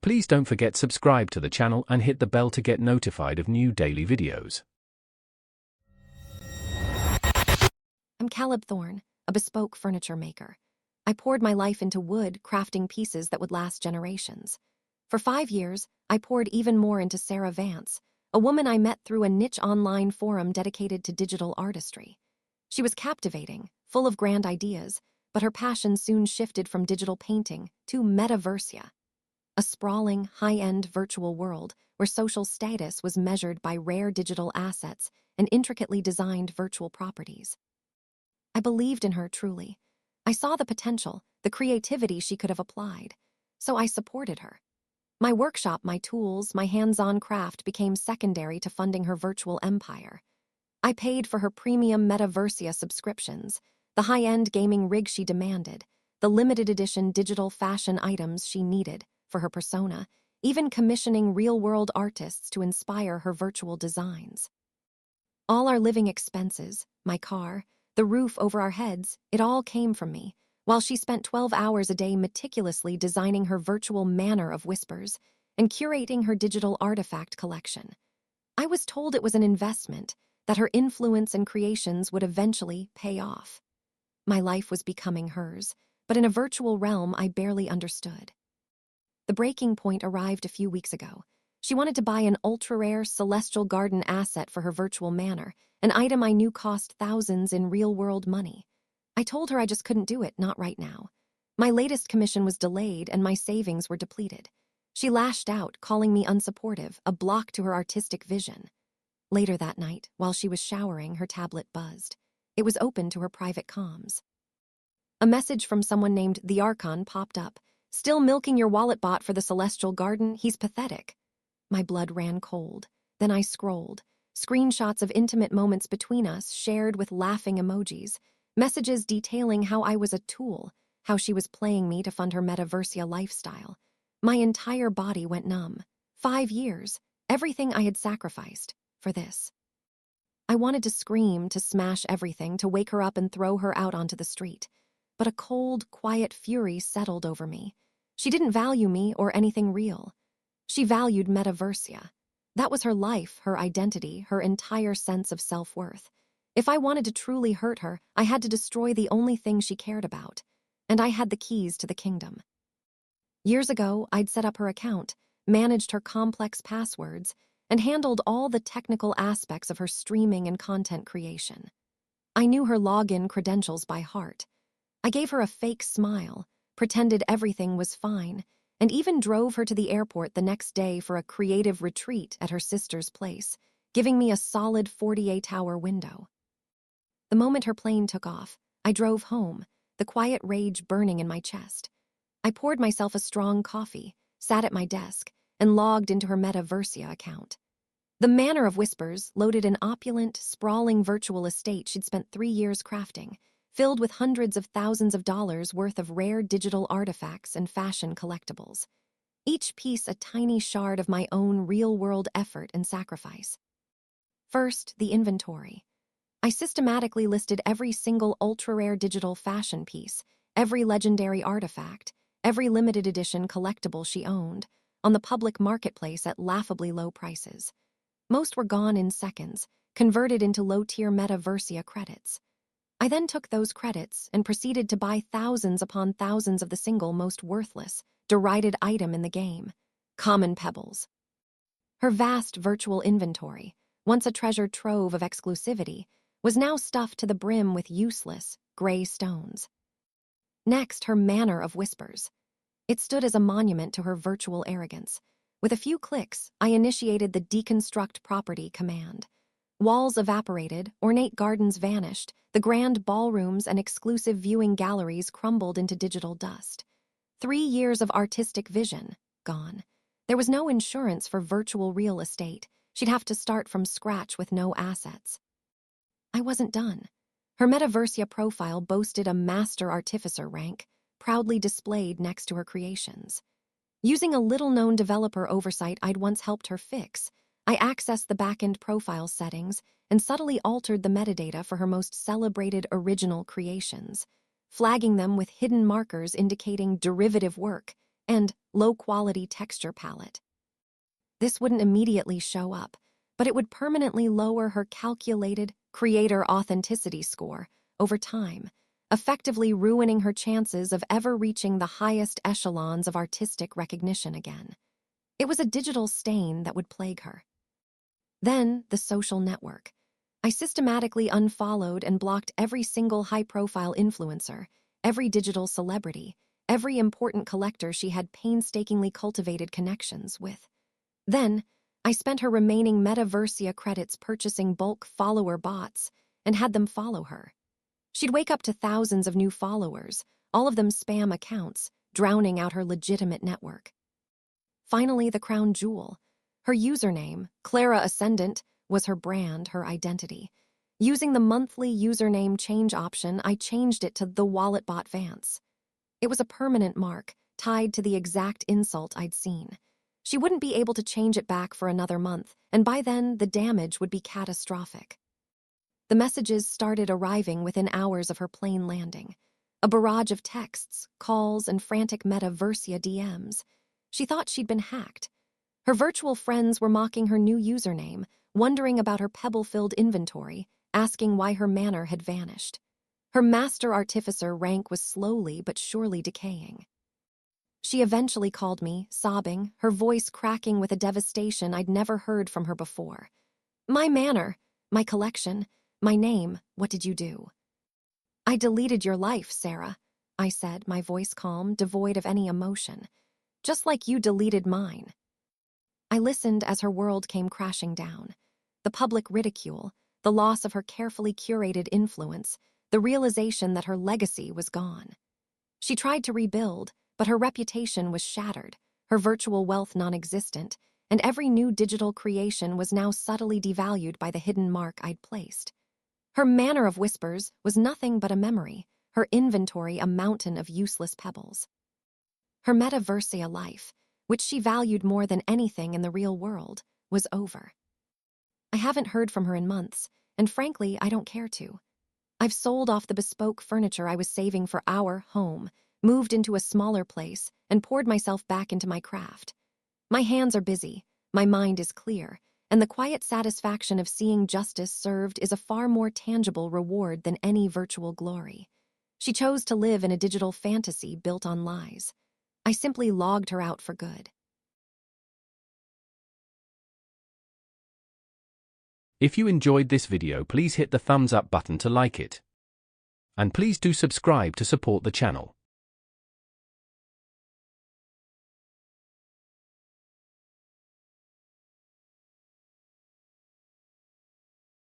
Please don't forget subscribe to the channel and hit the bell to get notified of new daily videos. I'm Caleb Thorne, a bespoke furniture maker. I poured my life into wood, crafting pieces that would last generations. For 5 years, I poured even more into Sarah Vance, a woman I met through a niche online forum dedicated to digital artistry. She was captivating, full of grand ideas, but her passion soon shifted from digital painting to MetaVerseia, a sprawling, high-end virtual world where social status was measured by rare digital assets and intricately designed virtual properties. I believed in her truly. I saw the potential, the creativity she could have applied, so I supported her. My workshop, my tools, my hands-on craft became secondary to funding her virtual empire. I paid for her premium MetaVerseia subscriptions, the high-end gaming rig she demanded, the limited edition digital fashion items she needed for her persona, even commissioning real-world artists to inspire her virtual designs. All our living expenses, my car, the roof over our heads, it all came from me, while she spent 12 hours a day meticulously designing her virtual manor of whispers and curating her digital artifact collection. I was told it was an investment, that her influence and creations would eventually pay off. My life was becoming hers, but in a virtual realm I barely understood. The breaking point arrived a few weeks ago. She wanted to buy an ultra-rare celestial garden asset for her virtual manor, an item I knew cost thousands in real-world money. I told her I just couldn't do it, not right now. My latest commission was delayed and my savings were depleted. She lashed out, calling me unsupportive, a block to her artistic vision. Later that night, while she was showering, her tablet buzzed. It was open to her private comms. A message from someone named The Archon popped up. "Still milking your wallet bot for the celestial garden? He's pathetic." My blood ran cold. Then I scrolled. Screenshots of intimate moments between us, shared with laughing emojis. Messages detailing how I was a tool, how she was playing me to fund her MetaVerseia lifestyle. My entire body went numb. 5 years, everything I had sacrificed, for this. I wanted to scream, to smash everything, to wake her up and throw her out onto the street. But a cold, quiet fury settled over me. She didn't value me or anything real. She valued MetaVerseia. That was her life, her identity, her entire sense of self-worth. If I wanted to truly hurt her, I had to destroy the only thing she cared about. And I had the keys to the kingdom. Years ago, I'd set up her account, managed her complex passwords, and handled all the technical aspects of her streaming and content creation. I knew her login credentials by heart. I gave her a fake smile, pretended everything was fine, and even drove her to the airport the next day for a creative retreat at her sister's place, giving me a solid 48-hour window. The moment her plane took off, I drove home, the quiet rage burning in my chest. I poured myself a strong coffee, sat at my desk, and logged into her MetaVerseia account. The Manor of Whispers loaded an opulent, sprawling virtual estate she'd spent 3 years crafting, filled with hundreds of thousands of dollars worth of rare digital artifacts and fashion collectibles. Each piece a tiny shard of my own real-world effort and sacrifice. First, the inventory. I systematically listed every single ultra-rare digital fashion piece, every legendary artifact, every limited edition collectible she owned, on the public marketplace at laughably low prices. Most were gone in seconds, converted into low-tier MetaVerseia credits. I then took those credits and proceeded to buy thousands upon thousands of the single most worthless, derided item in the game, common pebbles. Her vast virtual inventory, once a treasured trove of exclusivity, was now stuffed to the brim with useless, gray stones. Next, her Manor of Whispers. It stood as a monument to her virtual arrogance. With a few clicks, I initiated the Deconstruct Property command. Walls evaporated, ornate gardens vanished, the grand ballrooms and exclusive viewing galleries crumbled into digital dust. 3 years of artistic vision, gone. There was no insurance for virtual real estate. She'd have to start from scratch with no assets. I wasn't done. Her MetaVerseia profile boasted a Master Artificer rank, proudly displayed next to her creations. Using a little-known developer oversight I'd once helped her fix, I accessed the back-end profile settings and subtly altered the metadata for her most celebrated original creations, flagging them with hidden markers indicating derivative work, and low-quality texture palette. This wouldn't immediately show up, but it would permanently lower her calculated creator authenticity score over time, effectively ruining her chances of ever reaching the highest echelons of artistic recognition again. It was a digital stain that would plague her. Then, the social network. I systematically unfollowed and blocked every single high-profile influencer, every digital celebrity, every important collector she had painstakingly cultivated connections with. Then, I spent her remaining MetaVerseia credits purchasing bulk follower bots and had them follow her. She'd wake up to thousands of new followers, all of them spam accounts, drowning out her legitimate network. Finally, the crown jewel. Her username, Clara Ascendant, was her brand, her identity. Using the monthly username change option, I changed it to The Wallet Bot Vance. It was a permanent mark, tied to the exact insult I'd seen. She wouldn't be able to change it back for another month, and by then, the damage would be catastrophic. The messages started arriving within hours of her plane landing. A barrage of texts, calls, and frantic MetaVerseia DMs. She thought she'd been hacked. Her virtual friends were mocking her new username, wondering about her pebble-filled inventory, asking why her manor had vanished. Her master artificer rank was slowly but surely decaying. She eventually called me, sobbing, her voice cracking with a devastation I'd never heard from her before. "My manor, my collection, my name, what did you do?" "I deleted your life, Sarah," I said, my voice calm, devoid of any emotion. "Just like you deleted mine." I listened as her world came crashing down. The public ridicule, the loss of her carefully curated influence, the realization that her legacy was gone. She tried to rebuild, but her reputation was shattered, her virtual wealth non-existent, and every new digital creation was now subtly devalued by the hidden mark I'd placed. Her manor of whispers was nothing but a memory, her inventory a mountain of useless pebbles. Her MetaVerseia life, which she valued more than anything in the real world, was over. I haven't heard from her in months, and frankly, I don't care to. I've sold off the bespoke furniture I was saving for our home, moved into a smaller place, and poured myself back into my craft. My hands are busy, my mind is clear, and the quiet satisfaction of seeing justice served is a far more tangible reward than any virtual glory. She chose to live in a digital fantasy built on lies. I simply logged her out for good. If you enjoyed this video, please hit the thumbs up button to like it. And please do subscribe to support the channel.